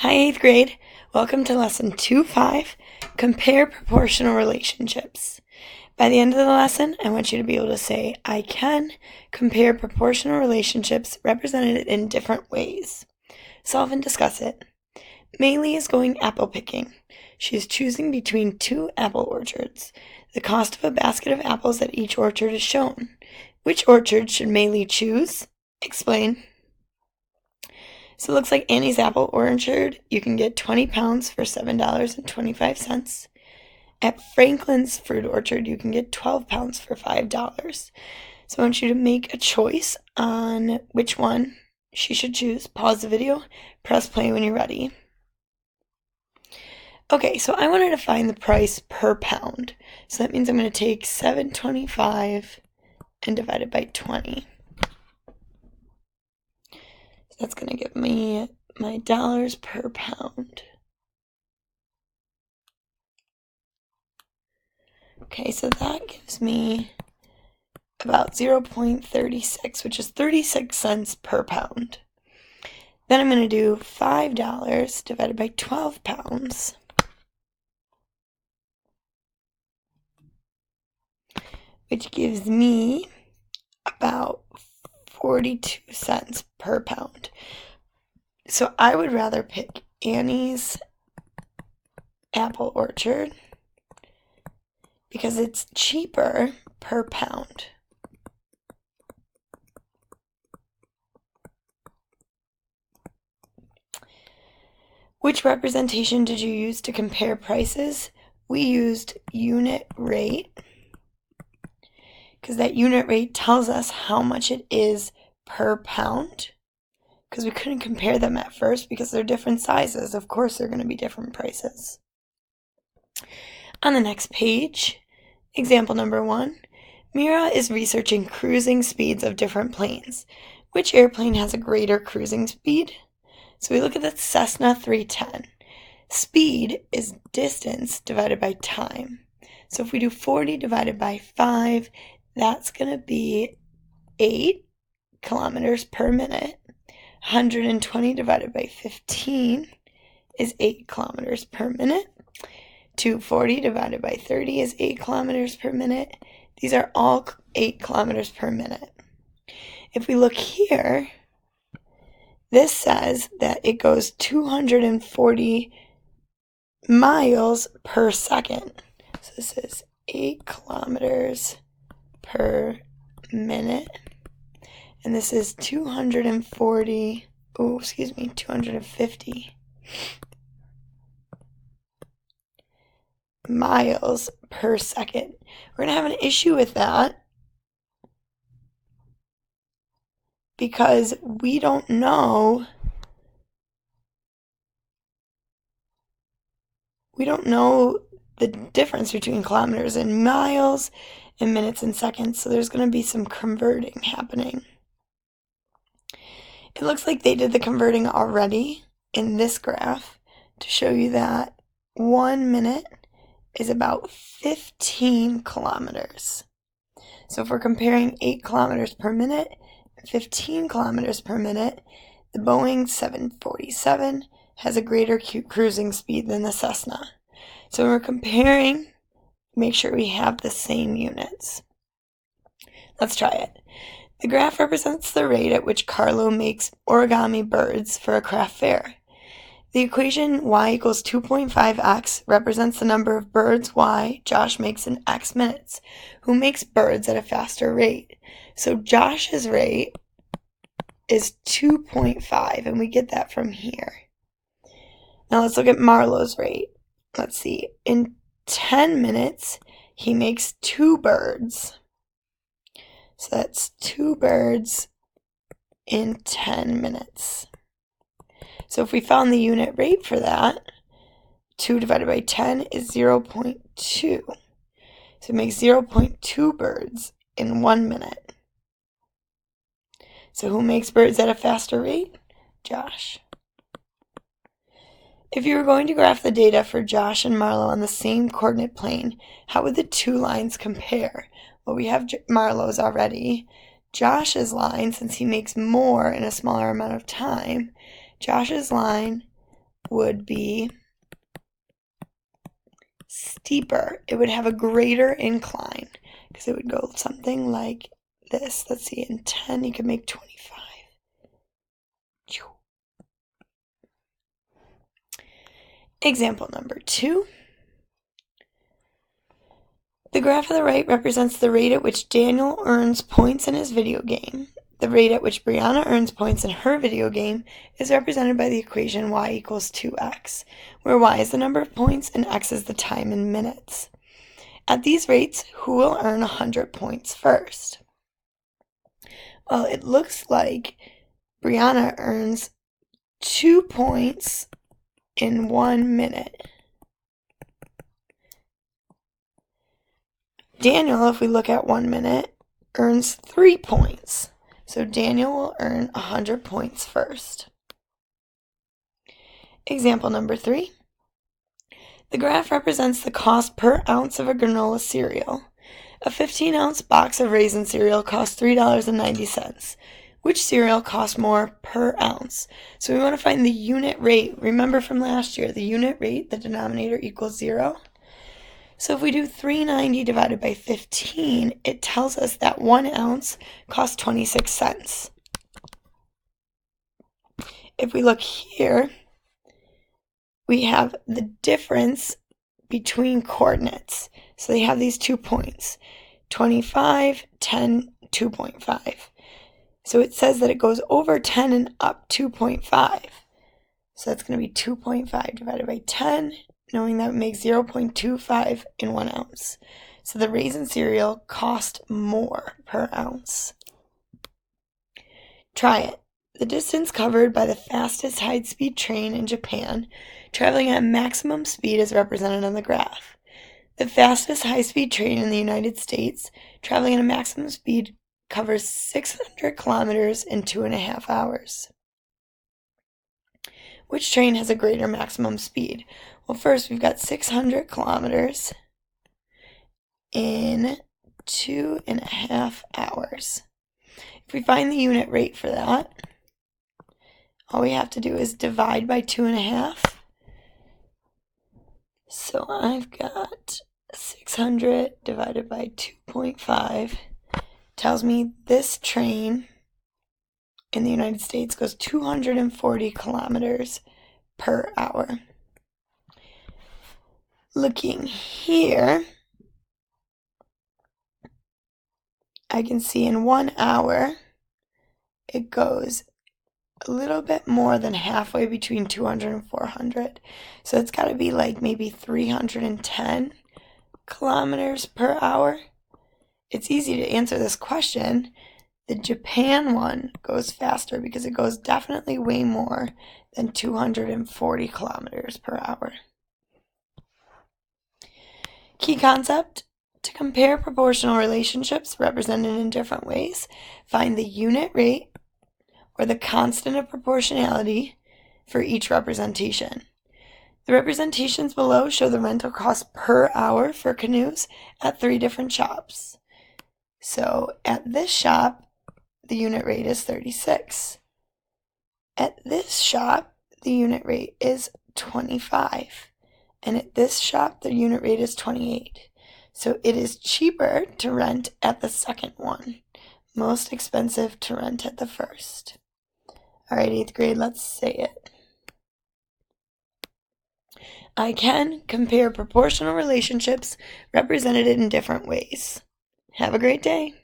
Hi, 8th grade. Welcome to lesson 2.5, Compare Proportional Relationships. By the end of the lesson, I want you to be able to say, I can compare proportional relationships represented in different ways. Solve and discuss it. Maylee is going apple picking. She is choosing between two apple orchards. The cost of a basket of apples at each orchard is shown. Which orchard should Maylee choose? Explain. So it looks like Annie's Apple Orchard, you can get 20 pounds for $7.25. At Franklin's Fruit Orchard, you can get 12 pounds for $5. So I want you to make a choice on which one she should choose. Pause the video, press play when you're ready. Okay, so I wanted to find the price per pound. So that means I'm going to take $7.25 and divide it by 20. That's going to give me my dollars per pound. Okay, so that gives me about 0.36, which is 36 cents per pound. Then I'm going to do $5 divided by 12 pounds. Which gives me about 42 cents per pound. So I would rather pick Annie's Apple Orchard because it's cheaper per pound. Which representation did you use to compare prices? We used unit rate because that unit rate tells us how much it is per pound, because we couldn't compare them at first because they're different sizes. Of course, they're going to be different prices. On the next page, example number 1, Mira is researching cruising speeds of different planes. Which airplane has a greater cruising speed? So we look at the Cessna 310. Speed is distance divided by time. So if we do 40 divided by 5, that's going to be 8 kilometers per minute. 120 divided by 15 is 8 kilometers per minute. 240 divided by 30 is 8 kilometers per minute. These are all 8 kilometers per minute. If we look here, this says that it goes 240 miles per second. So this is 8 kilometers per minute. And this is 250 miles per second. We're going to have an issue with that because we don't know the difference between kilometers and miles and minutes and seconds, so there's going to be some converting happening. It looks like they did the converting already in this graph to show you that 1 minute is about 15 kilometers. So if we're comparing 8 kilometers per minute and 15 kilometers per minute, the Boeing 747 has a greater cruising speed than the Cessna. So when we're comparing, make sure we have the same units. Let's try it. The graph represents the rate at which Carlo makes origami birds for a craft fair. The equation y equals 2.5x represents the number of birds y Josh makes in x minutes, who makes birds at a faster rate. So Josh's rate is 2.5, and we get that from here. Now let's look at Marlo's rate. Let's see. In 10 minutes, he makes 2 birds. So that's 2 birds in 10 minutes. So if we found the unit rate for that, 2 divided by 10 is 0.2. So it makes 0.2 birds in 1 minute. So who makes birds at a faster rate? Josh. If you were going to graph the data for Josh and Marlo on the same coordinate plane, how would the two lines compare? Well, we have Marlo's already. Josh's line, since he makes more in a smaller amount of time, Josh's line would be steeper. It would have a greater incline because it would go something like this. Let's see, in 10 you can make 25. Example number 2. The graph on the right represents the rate at which Daniel earns points in his video game. The rate at which Brianna earns points in her video game is represented by the equation y equals 2x, where y is the number of points and x is the time in minutes. At these rates, who will earn 100 points first? Well, it looks like Brianna earns 2 points in 1 minute. Daniel, if we look at 1 minute, earns 3 points. So Daniel will earn 100 points first. Example number 3. The graph represents the cost per ounce of a granola cereal. A 15-ounce box of raisin cereal costs $3.90. Which cereal costs more per ounce? So we want to find the unit rate. Remember from last year, the unit rate, the denominator equals 0. So if we do 390 divided by 15, it tells us that 1 ounce costs 26 cents. If we look here, we have the difference between coordinates. So they have these 2 points, 25, 10, 2.5. So it says that it goes over 10 and up 2.5. So that's going to be 2.5 divided by 10, knowing that it makes 0.25 in 1 ounce. So the raisin cereal cost more per ounce. Try it. The distance covered by the fastest high-speed train in Japan, traveling at maximum speed, is represented on the graph. The fastest high-speed train in the United States, traveling at a maximum speed, covers 600 kilometers in 2.5 hours. Which train has a greater maximum speed? Well, first we've got 600 kilometers in 2.5 hours. If we find the unit rate for that, all we have to do is divide by 2.5. So I've got 600 divided by 2.5 tells me this train in the United States goes 240 kilometers per hour. Looking here, I can see in 1 hour it goes a little bit more than halfway between 200 and 400. So it's got to be like maybe 310 kilometers per hour. It's easy to answer this question. The Japan one goes faster because it goes definitely way more than 240 kilometers per hour. Key concept: to compare proportional relationships represented in different ways, find the unit rate or the constant of proportionality for each representation. The representations below show the rental cost per hour for canoes at 3 different shops. So at this shop, the unit rate is 36. At this shop, the unit rate is 25. And at this shop, the unit rate is 28. So it is cheaper to rent at the second one, most expensive to rent at the first. All right, 8th grade, let's say it. I can compare proportional relationships represented in different ways. Have a great day.